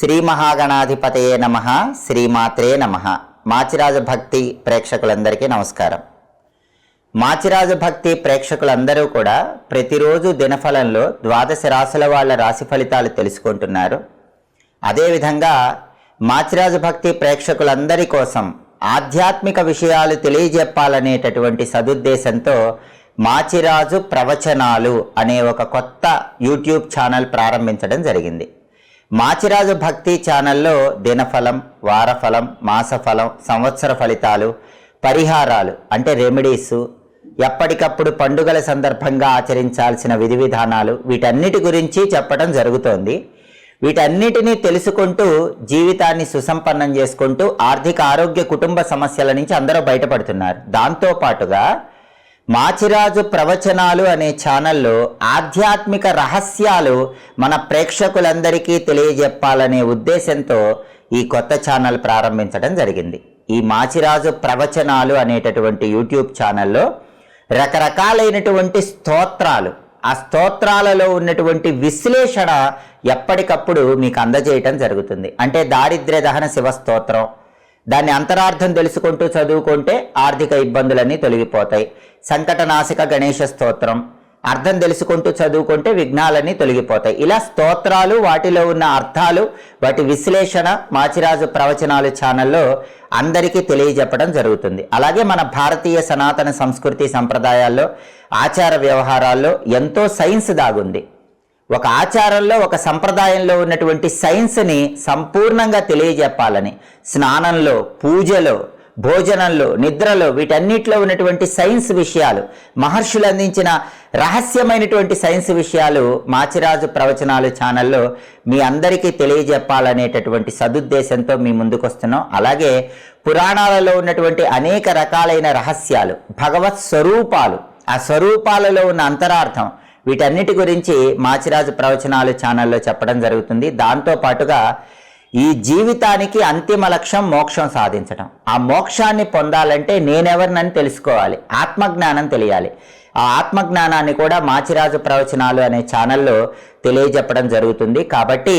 శ్రీ మహాగణాధిపతయే నమః. శ్రీమాత్రే నమః. మాచిరాజు భక్తి ప్రేక్షకులందరికీ నమస్కారం. మాచిరాజు భక్తి ప్రేక్షకులందరూ కూడా ప్రతిరోజు దినఫలంలో ద్వాదశ రాశుల వాళ్ళ రాశి ఫలితాలు తెలుసుకుంటున్నారు. అదేవిధంగా మాచిరాజు భక్తి ప్రేక్షకులందరి కోసం ఆధ్యాత్మిక విషయాలు తెలియజెప్పాలనేటటువంటి సదుద్దేశంతో మాచిరాజు ప్రవచనాలు అనే ఒక కొత్త యూట్యూబ్ ఛానల్ ప్రారంభించడం జరిగింది. మాచిరాజు భక్తి ఛానల్లో దినఫలం, వారఫలం, మాసఫలం, సంవత్సర ఫలితాలు, పరిహారాలు అంటే రెమెడీసు, ఎప్పటికప్పుడు పండుగల సందర్భంగా ఆచరించాల్సిన విధి విధానాలు, వీటన్నిటి గురించి చెప్పడం జరుగుతోంది. వీటన్నిటినీ తెలుసుకుంటూ జీవితాన్ని సుసంపన్నం చేసుకుంటూ ఆర్థిక ఆరోగ్య కుటుంబ సమస్యల నుంచి అందరూ బయటపడుతున్నారు. దాంతోపాటుగా మాచిరాజు ప్రవచనాలు అనే ఛానల్లో ఆధ్యాత్మిక రహస్యాలు మన ప్రేక్షకులందరికీ తెలియజెప్పాలనే ఉద్దేశంతో ఈ కొత్త ఛానల్ ప్రారంభించడం జరిగింది. ఈ మాచిరాజు ప్రవచనాలు అనేటటువంటి యూట్యూబ్ ఛానల్లో రకరకాలైనటువంటి స్తోత్రాలు, ఆ స్తోత్రాలలో ఉన్నటువంటి విశ్లేషణ ఎప్పటికప్పుడు మీకు అందజేయటం జరుగుతుంది. అంటే దారిద్ర్య దహన శివ స్తోత్రం, దాన్ని అంతరార్థం తెలుసుకుంటూ చదువుకుంటే ఆర్థిక ఇబ్బందులన్నీ తొలగిపోతాయి. సంకటనాశక గణేష స్తోత్రం అర్థం తెలుసుకుంటూ చదువుకుంటే విఘ్నాలన్నీ తొలగిపోతాయి. ఇలా స్తోత్రాలు, వాటిలో ఉన్న అర్థాలు, వాటి విశ్లేషణ మాచిరాజు ప్రవచనాలు ఛానల్లో అందరికీ తెలియజెప్పడం జరుగుతుంది. అలాగే మన భారతీయ సనాతన సంస్కృతి సంప్రదాయాల్లో, ఆచార వ్యవహారాల్లో ఎంతో సైన్స్ దాగుంది. ఒక ఆచారంలో, ఒక సంప్రదాయంలో ఉన్నటువంటి సైన్స్ని సంపూర్ణంగా తెలియజెప్పాలని స్నానంలో, పూజలో, భోజనంలో, నిద్రలో, వీటన్నిటిలో ఉన్నటువంటి సైన్స్ విషయాలు, మహర్షులు అందించిన రహస్యమైనటువంటి సైన్స్ విషయాలు మాచిరాజు ప్రవచనాలు ఛానల్లో మీ అందరికీ తెలియజెప్పాలనేటటువంటి సదుద్దేశంతో మీ ముందుకు వస్తున్నాం. అలాగే పురాణాలలో ఉన్నటువంటి అనేక రకాలైన రహస్యాలు, భగవత్ స్వరూపాలు, ఆ స్వరూపాలలో ఉన్న అంతరార్థం, వీటన్నిటి గురించి మాచిరాజు ప్రవచనాలు ఛానల్లో చెప్పడం జరుగుతుంది. దాంతోపాటుగా ఈ జీవితానికి అంతిమ లక్ష్యం మోక్షం సాధించడం. ఆ మోక్షాన్ని పొందాలంటే నేనెవరినని తెలుసుకోవాలి, ఆత్మజ్ఞానం తెలియాలి. ఆ ఆత్మజ్ఞానాన్ని కూడా మాచిరాజు ప్రవచనాలు అనే ఛానల్లో తెలియజెప్పడం జరుగుతుంది. కాబట్టి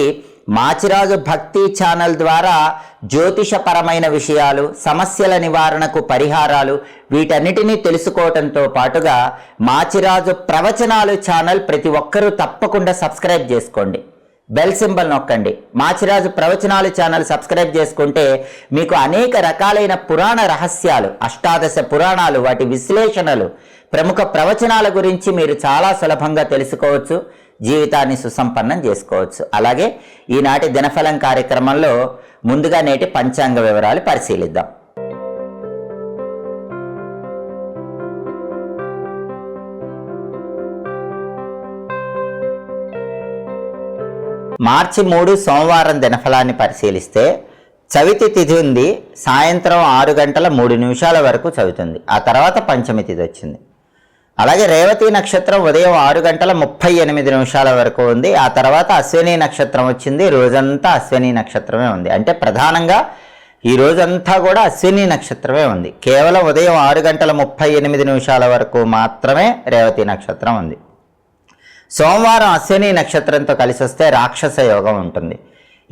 మాచిరాజు భక్తి ఛానల్ ద్వారా జ్యోతిషపరమైన విషయాలు, సమస్యల నివారణకు పరిహారాలు, వీటన్నిటినీ తెలుసుకోవటంతో పాటుగా మాచిరాజు ప్రవచనాలు ఛానల్ ప్రతి ఒక్కరూ తప్పకుండా సబ్స్క్రైబ్ చేసుకోండి. బెల్ సింబల్ నొక్కండి. మాచిరాజు ప్రవచనాలు ఛానల్ సబ్స్క్రైబ్ చేసుకుంటే మీకు అనేక రకాలైన పురాణ రహస్యాలు, అష్టాదశ పురాణాలు, వాటి విశ్లేషణలు, ప్రముఖ ప్రవచనాల గురించి మీరు చాలా సులభంగా తెలుసుకోవచ్చు, జీవితాన్ని సుసంపన్నం చేసుకోవచ్చు. అలాగే ఈనాటి దినఫలం కార్యక్రమంలో ముందుగా నేటి పంచాంగ వివరాలు పరిశీలిద్దాం. మార్చి 3 సోమవారం దినఫలాన్ని పరిశీలిస్తే చవితి తిథి ఉంది. సాయంత్రం 6 గంటల 3 నిమిషాల వరకు చదువుతుంది. ఆ తర్వాత పంచమి తిథి వచ్చింది. అలాగే రేవతి నక్షత్రం ఉదయం 6 గంటల 38 నిమిషాల వరకు ఉంది. ఆ తర్వాత అశ్విని నక్షత్రం వచ్చింది. రోజంతా అశ్విని నక్షత్రమే ఉంది. అంటే ప్రధానంగా ఈ రోజంతా కూడా అశ్విని నక్షత్రమే ఉంది. కేవలం ఉదయం 6 గంటల 38 నిమిషాల వరకు మాత్రమే రేవతి నక్షత్రం ఉంది. సోమవారం అశ్విని నక్షత్రంతో కలిసి వస్తే రాక్షస యోగం ఉంటుంది.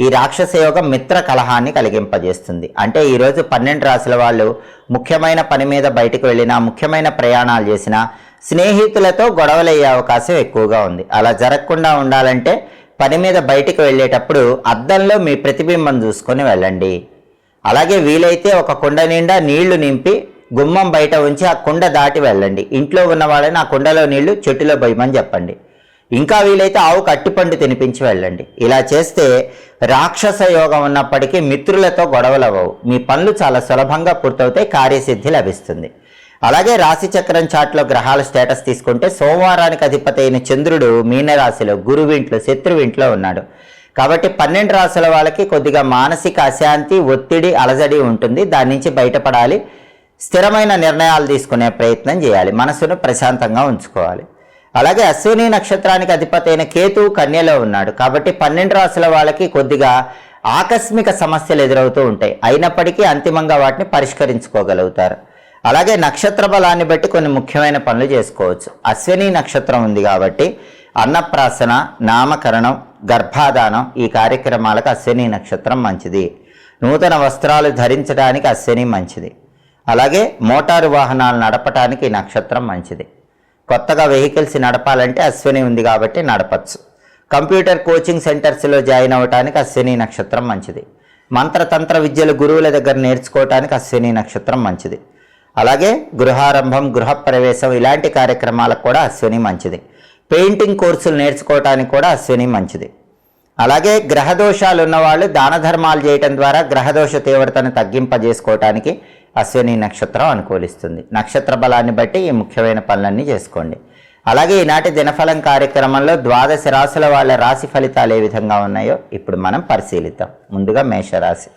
ఈ రాక్షస యోగం మిత్ర కలహాన్ని కలిగింపజేస్తుంది. అంటే ఈరోజు 12 రాశుల వాళ్ళు ముఖ్యమైన పని మీద బయటకు వెళ్ళినా, ముఖ్యమైన ప్రయాణాలు చేసినా స్నేహితులతో గొడవలయ్యే అవకాశం ఎక్కువగా ఉంది. అలా జరగకుండా ఉండాలంటే పని మీద బయటకు వెళ్ళేటప్పుడు అద్దంలో మీ ప్రతిబింబం చూసుకొని వెళ్ళండి. అలాగే వీలైతే ఒక కుండ నిండా నీళ్లు నింపి గుమ్మం బయట ఉంచి ఆ కుండ దాటి వెళ్ళండి. ఇంట్లో ఉన్న వాళ్ళని ఆ కుండలో నీళ్లు చెట్టులో పోయమని చెప్పండి. ఇంకా వీలైతే ఆవు కట్టిపండు తినిపించి వెళ్ళండి. ఇలా చేస్తే రాక్షస యోగం ఉన్నప్పటికీ మిత్రులతో గొడవలవ్వవు. మీ పనులు చాలా సులభంగా పూర్తవుతాయి, కార్యసిద్ధి లభిస్తుంది. అలాగే రాశి చక్రం చాట్లో గ్రహాల స్టేటస్ తీసుకుంటే సోమవారానికి అధిపతి అయిన చంద్రుడు మీనరాశిలో, గురువింట్లో, శత్రువింట్లో ఉన్నాడు. కాబట్టి 12 రాశుల వాళ్ళకి కొద్దిగా మానసిక అశాంతి, ఒత్తిడి, అలజడి ఉంటుంది. దాని నుంచి బయటపడాలి. స్థిరమైన నిర్ణయాలు తీసుకునే ప్రయత్నం చేయాలి. మనసును ప్రశాంతంగా ఉంచుకోవాలి. అలాగే అశ్విని నక్షత్రానికి అధిపతి అయిన కేతువు కన్యలో ఉన్నాడు. కాబట్టి 12 రాశుల వాళ్ళకి కొద్దిగా ఆకస్మిక సమస్యలు ఎదురవుతూ ఉంటాయి. అయినప్పటికీ అంతిమంగా వాటిని పరిష్కరించుకోగలుగుతారు. అలాగే నక్షత్ర బలాన్ని బట్టి కొన్ని ముఖ్యమైన పనులు చేసుకోవచ్చు. అశ్విని నక్షత్రం ఉంది కాబట్టి అన్నప్రాసన, నామకరణం, గర్భాధానం ఈ కార్యక్రమాలకు అశ్విని నక్షత్రం మంచిది. నూతన వస్త్రాలు ధరించడానికి అశ్విని మంచిది. అలాగే మోటారు వాహనాలు నడపడానికి ఈ నక్షత్రం మంచిది. కొత్తగా వెహికల్స్ నడపాలంటే అశ్విని ఉంది కాబట్టి నడపచ్చు. కంప్యూటర్ కోచింగ్ సెంటర్స్లో జాయిన్ అవ్వడానికి అశ్విని నక్షత్రం మంచిది. మంత్రతంత్ర విద్యలు గురువుల దగ్గర నేర్చుకోవటానికి అశ్విని నక్షత్రం మంచిది. అలాగే గృహారంభం, గృహప్రవేశం ఇలాంటి కార్యక్రమాలకు కూడా అశ్విని మంచిది. పెయింటింగ్ కోర్సులు నేర్చుకోవటానికి కూడా అశ్విని మంచిది. అలాగే గ్రహదోషాలు ఉన్నవాళ్ళు దాన ధర్మాలు చేయటం ద్వారా గ్రహదోష తీవ్రతను తగ్గింపజేసుకోవటానికి అశ్విని నక్షత్రం అనుకూలిస్తుంది. నక్షత్ర బలాన్ని బట్టి ఈ ముఖ్యమైన పనులన్నీ చేసుకోండి. అలాగే ఈనాటి దినఫలం కార్యక్రమంలో 12 రాశుల వాళ్ళ రాశి ఫలితాలు ఏ విధంగా ఉన్నాయో ఇప్పుడు మనం పరిశీలిద్దాం. ముందుగా మేషరాశి.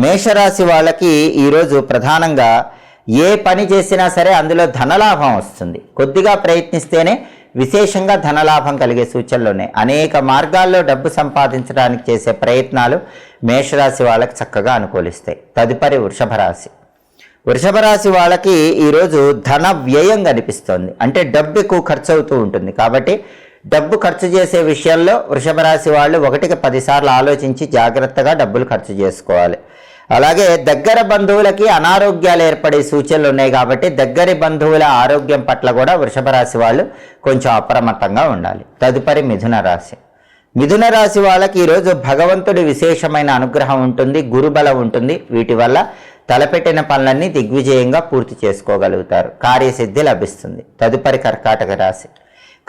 మేషరాశి వాళ్ళకి ఈరోజు ప్రధానంగా ఏ పని చేసినా సరే అందులో ధనలాభం వస్తుంది. కొద్దిగా ప్రయత్నిస్తేనే విశేషంగా ధనలాభం కలిగే సూచనలు ఉన్నాయి. అనేక మార్గాల్లో డబ్బు సంపాదించడానికి చేసే ప్రయత్నాలు మేషరాశి వాళ్ళకి చక్కగా అనుకూలిస్తాయి. తదుపరి వృషభ రాశి. వృషభ రాశి వాళ్ళకి ఈరోజు ధన వ్యయం కనిపిస్తోంది. అంటే డబ్బు ఎక్కువ ఖర్చు అవుతూ ఉంటుంది. కాబట్టి డబ్బు ఖర్చు చేసే విషయంలో వృషభ రాశి వాళ్ళు 1కి 10 సార్లు ఆలోచించి జాగ్రత్తగా డబ్బులు ఖర్చు చేసుకోవాలి. అలాగే దగ్గర బంధువులకి అనారోగ్యాలు ఏర్పడే సూచనలు ఉన్నాయి. కాబట్టి దగ్గరి బంధువుల ఆరోగ్యం పట్ల కూడా వృషభ రాశి వాళ్ళు కొంచెం అప్రమత్తంగా ఉండాలి. తదుపరి మిథున రాశి. మిథున రాశి వాళ్ళకి ఈరోజు భగవంతుడి విశేషమైన అనుగ్రహం ఉంటుంది, గురుబలం ఉంటుంది. వీటి వల్ల తలపెట్టిన పనులన్నీ దిగ్విజయంగా పూర్తి చేసుకోగలుగుతారు. కార్యసిద్ధి లభిస్తుంది. తదుపరి కర్కాటక రాశి.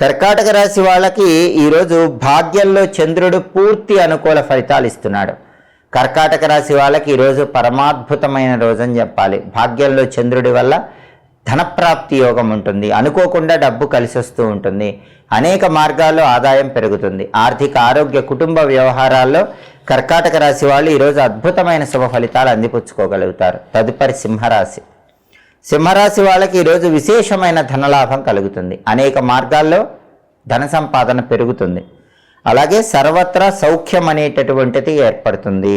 కర్కాటక రాశి వాళ్ళకి ఈరోజు భాగ్యంలో చంద్రుడు పూర్తి అనుకూల ఫలితాలు ఇస్తున్నాడు. కర్కాటక రాశి వాళ్ళకి ఈరోజు పరమాద్భుతమైన రోజని చెప్పాలి. భాగ్యంలో చంద్రుడి వల్ల ధనప్రాప్తి యోగం ఉంటుంది. అనుకోకుండా డబ్బు కలిసి వస్తూ ఉంటుంది. అనేక మార్గాల్లో ఆదాయం పెరుగుతుంది. ఆర్థిక, ఆరోగ్య, కుటుంబ వ్యవహారాల్లో కర్కాటక రాశి వాళ్ళు ఈరోజు అద్భుతమైన శుభ ఫలితాలు అందిపుచ్చుకోగలుగుతారు. తదుపరి సింహరాశి. సింహరాశి వాళ్ళకి ఈరోజు విశేషమైన ధనలాభం కలుగుతుంది. అనేక మార్గాల్లో ధన సంపాదన పెరుగుతుంది. అలాగే సర్వత్రా సౌఖ్యం అనేటటువంటిది ఏర్పడుతుంది.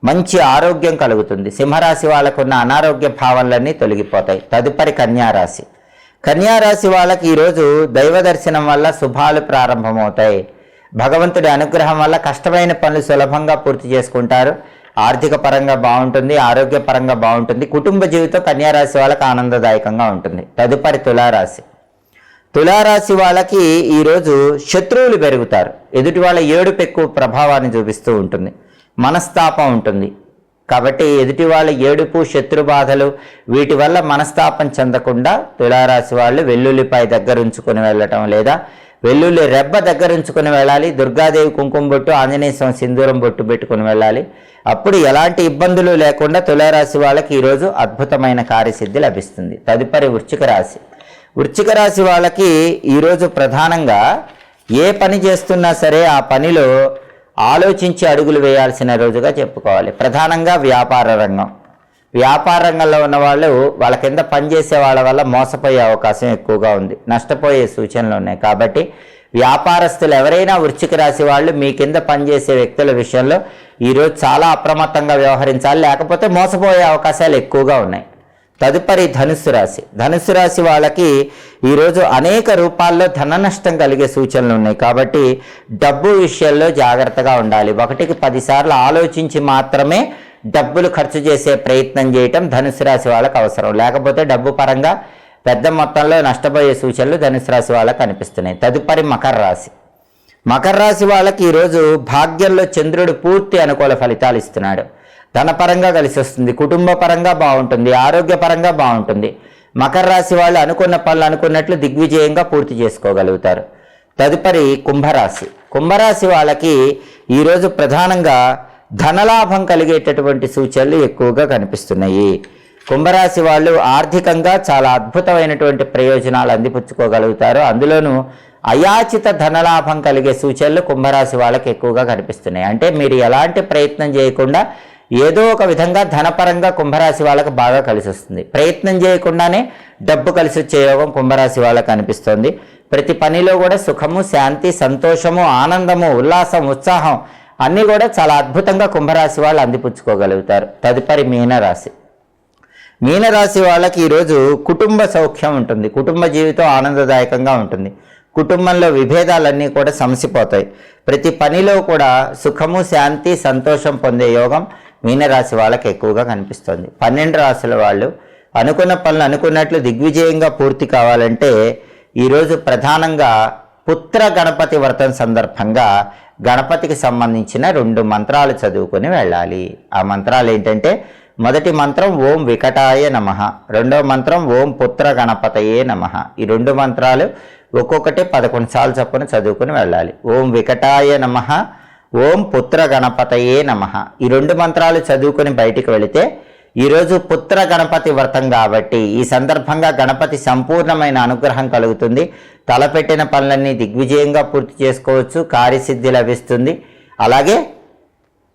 మంచి ఆరోగ్యం కలుగుతుంది. సింహరాశి వాళ్ళకున్న అనారోగ్య భావనలన్నీ తొలగిపోతాయి. తదుపరి కన్యారాశి. కన్యారాశి వాళ్ళకి ఈరోజు దైవ దర్శనం వల్ల శుభాలు ప్రారంభమవుతాయి. భగవంతుడి అనుగ్రహం వల్ల కష్టమైన పనులు సులభంగా పూర్తి చేసుకుంటారు. ఆర్థిక పరంగా బాగుంటుంది, ఆరోగ్యపరంగా బాగుంటుంది. కుటుంబ జీవితం కన్యారాశి వాళ్ళకి ఆనందదాయకంగా ఉంటుంది. తదుపరి తులారాశి. తులారాశి వాళ్ళకి ఈరోజు శత్రువులు పెరుగుతారు. ఎదుటి వాళ్ళ ఏడుపు ఎక్కువ ప్రభావాన్ని చూపిస్తూ ఉంటుంది. మనస్తాపం ఉంటుంది. కాబట్టి ఎదుటి వాళ్ళ ఏడుపు, శత్రు బాధలు వీటి వల్ల మనస్తాపం చెందకుండా తులారాశి వాళ్ళు వెల్లుల్లిపాయ దగ్గర ఉంచుకొని వెళ్ళటం, లేదా వెల్లుల్లి రెబ్బ దగ్గర ఉంచుకొని వెళ్ళాలి. దుర్గాదేవి కుంకుమ బొట్టు, ఆంజనేయ స్వామి సింధూరం బొట్టు పెట్టుకుని వెళ్ళాలి. అప్పుడు ఎలాంటి ఇబ్బందులు లేకుండా తులారాశి వాళ్ళకి ఈరోజు అద్భుతమైన కార్యసిద్ధి లభిస్తుంది. తదుపరి వృశ్చిక రాశి. వృశ్చిక రాశి వాళ్ళకి ఈరోజు ప్రధానంగా ఏ పని చేస్తున్నా సరే ఆ పనిలో ఆలోచించి అడుగులు వేయాల్సిన రోజుగా చెప్పుకోవాలి. ప్రధానంగా వ్యాపార రంగం. వ్యాపార రంగంలో ఉన్న వాళ్ళు వాళ్ళ కింద పనిచేసే వాళ్ళ వల్ల మోసపోయే అవకాశం ఎక్కువగా ఉంది. నష్టపోయే సూచనలు ఉన్నాయి. కాబట్టి వ్యాపారస్తులు ఎవరైనా వృశ్చిక రాశి వాళ్ళు మీ కింద పనిచేసే వ్యక్తుల విషయంలో ఈరోజు చాలా అప్రమత్తంగా వ్యవహరించాలి. లేకపోతే మోసపోయే అవకాశాలు ఎక్కువగా ఉన్నాయి. తదుపరి ధనుస్సు రాశి. ధనుస్సు రాశి వాళ్ళకి ఈరోజు అనేక రూపాల్లో ధన నష్టం కలిగే సూచనలు ఉన్నాయి. కాబట్టి డబ్బు విషయంలో జాగ్రత్తగా ఉండాలి. 1కి 10 సార్లు ఆలోచించి మాత్రమే డబ్బులు ఖర్చు చేసే ప్రయత్నం చేయటం ధనుసు రాశి వాళ్ళకి అవసరం. లేకపోతే డబ్బు పరంగా పెద్ద మొత్తంలో నష్టపోయే సూచనలు ధనుసు రాశి వాళ్ళకి కనిపిస్తున్నాయి. తదుపరి మకర రాశి. మకర రాశి వాళ్ళకి ఈరోజు భాగ్యంలో చంద్రుడు పూర్తి అనుకూల ఫలితాలు ఇస్తున్నాడు. ధనపరంగా కలిసి వస్తుంది. కుటుంబ పరంగా బాగుంటుంది. ఆరోగ్యపరంగా బాగుంటుంది. మకర రాశి వాళ్ళు అనుకున్న పనులు అనుకున్నట్లు దిగ్విజయంగా పూర్తి చేసుకోగలుగుతారు. తదుపరి కుంభరాశి. కుంభరాశి వాళ్ళకి ఈరోజు ప్రధానంగా ధనలాభం కలిగేటటువంటి సూచనలు ఎక్కువగా కనిపిస్తున్నాయి. కుంభరాశి వాళ్ళు ఆర్థికంగా చాలా అద్భుతమైనటువంటి ప్రయోజనాలు అందిపుచ్చుకోగలుగుతారు. అందులోనూ అయాచిత ధనలాభం కలిగే సూచనలు కుంభరాశి వాళ్ళకి ఎక్కువగా కనిపిస్తున్నాయి. అంటే మీరు ఎలాంటి ప్రయత్నం చేయకుండా ఏదో ఒక విధంగా ధనపరంగా కుంభరాశి వాళ్ళకి బాగా కలిసి వస్తుంది. ప్రయత్నం చేయకుండానే డబ్బు కలిసి వచ్చే యోగం కుంభరాశి వాళ్ళకి కనిపిస్తుంది. ప్రతి పనిలో కూడా సుఖము, శాంతి, సంతోషము, ఆనందము, ఉల్లాసం, ఉత్సాహం అన్నీ కూడా చాలా అద్భుతంగా కుంభరాశి వాళ్ళు అందిపుచ్చుకోగలుగుతారు. తదుపరి మీనరాశి. మీనరాశి వాళ్ళకి ఈరోజు కుటుంబ సౌఖ్యం ఉంటుంది. కుటుంబ జీవితం ఆనందదాయకంగా ఉంటుంది. కుటుంబంలో విభేదాలన్నీ కూడా సమసిపోతాయి. ప్రతి పనిలో కూడా సుఖము, శాంతి, సంతోషం పొందే యోగం మీనరాశి వాళ్ళకి ఎక్కువగా కనిపిస్తుంది. 12 రాశుల వాళ్ళు అనుకున్న పనులు అనుకున్నట్లు దిగ్విజయంగా పూర్తి కావాలంటే ఈరోజు ప్రధానంగా పుత్ర గణపతి వ్రతం సందర్భంగా గణపతికి సంబంధించిన 2 మంత్రాలు చదువుకొని వెళ్ళాలి. ఆ మంత్రాలు ఏంటంటే, మొదటి మంత్రం ఓం వికటాయ నమః, రెండవ మంత్రం ఓం పుత్ర గణపతయే నమః. ఈ 2 మంత్రాలు ఒక్కొక్కటి 11 సార్లు చొప్పున చదువుకుని వెళ్ళాలి. ఓం వికటాయ నమః, ఓం పుత్ర గణపతయే నమః. ఈ 2 మంత్రాలు చదువుకుని బయటికి వెళితే ఈరోజు పుత్ర గణపతి వ్రతం కాబట్టి ఈ సందర్భంగా గణపతి సంపూర్ణమైన అనుగ్రహం కలుగుతుంది. తలపెట్టిన పనులన్నీ దిగ్విజయంగా పూర్తి చేసుకోవచ్చు, కార్యసిద్ధి లభిస్తుంది. అలాగే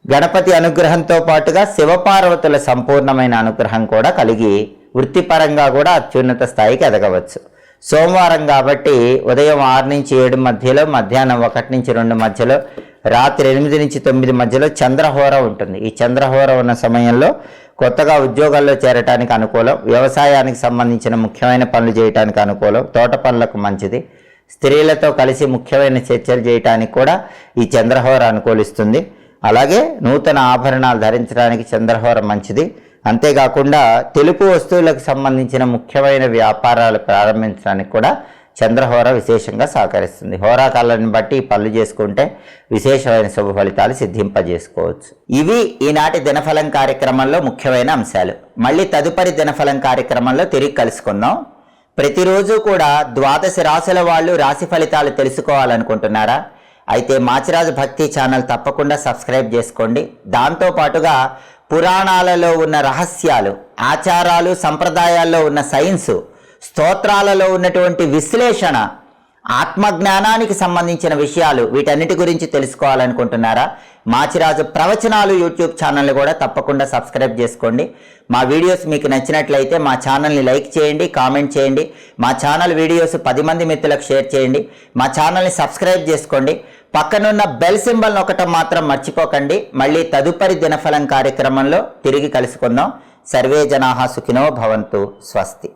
గణపతి అనుగ్రహంతో పాటుగా శివపార్వతుల సంపూర్ణమైన అనుగ్రహం కూడా కలిగి వృత్తిపరంగా కూడా అత్యున్నత స్థాయికి ఎదగవచ్చు. సోమవారం కాబట్టి ఉదయం 6 నుంచి 7 మధ్యలో, మధ్యాహ్నం 1 నుంచి 2 మధ్యలో, రాత్రి 8 నుంచి 9 మధ్యలో చంద్రహోర ఉంటుంది. ఈ చంద్రహోర ఉన్న సమయంలో కొత్తగా ఉద్యోగాల్లో చేరటానికి అనుకూలం, వ్యవసాయానికి సంబంధించిన ముఖ్యమైన పనులు చేయడానికి అనుకూలం, తోట పనులకు మంచిది, స్త్రీలతో కలిసి ముఖ్యమైన చర్చలు చేయడానికి కూడా ఈ చంద్రహోర అనుకూలిస్తుంది. అలాగే నూతన ఆభరణాలు ధరించడానికి చంద్రహోర మంచిది. అంతేకాకుండా తెలుపు వస్తువులకు సంబంధించిన ముఖ్యమైన వ్యాపారాలు ప్రారంభించడానికి కూడా చంద్రహోర విశేషంగా సహకరిస్తుంది. హోరాకాలాన్ని బట్టి పనులు చేసుకుంటే విశేషమైన శుభ ఫలితాలు సిద్ధింపజేసుకోవచ్చు. ఇవి ఈనాటి దినఫలం కార్యక్రమంలో ముఖ్యమైన అంశాలు. మళ్ళీ తదుపరి దినఫలం కార్యక్రమంలో తిరిగి కలుసుకుందాం. ప్రతిరోజు కూడా 12 రాశుల వాళ్ళు రాశి ఫలితాలు తెలుసుకోవాలనుకుంటున్నారా? అయితే మాచిరాజు భక్తి ఛానల్ తప్పకుండా సబ్స్క్రైబ్ చేసుకోండి. దాంతోపాటుగా పురాణాలలో ఉన్న రహస్యాలు, ఆచారాలు, సంప్రదాయాల్లో ఉన్న సైన్సు, స్తోత్రాలలో ఉన్నటువంటి విశ్లేషణ, ఆత్మజ్ఞానానికి సంబంధించిన విషయాలు, వీటన్నిటి గురించి తెలుసుకోవాలనుకుంటున్నారా? మాచిరాజు ప్రవచనాలు యూట్యూబ్ ఛానల్ని కూడా తప్పకుండా సబ్స్క్రైబ్ చేసుకోండి. మా వీడియోస్ మీకు నచ్చినట్లయితే మా ఛానల్ని లైక్ చేయండి, కామెంట్ చేయండి. మా ఛానల్ వీడియోస్ 10 మంది మిత్రులకు షేర్ చేయండి. మా ఛానల్ని సబ్స్క్రైబ్ చేసుకోండి. పక్కనున్న బెల్ సింబల్ నొక్కటం మాత్రం మర్చిపోకండి. మళ్ళీ తదుపరి దినఫలం కార్యక్రమంలో తిరిగి కలుసుకుందాం. సర్వే జనాః సుఖినో భవంతు. స్వస్తి.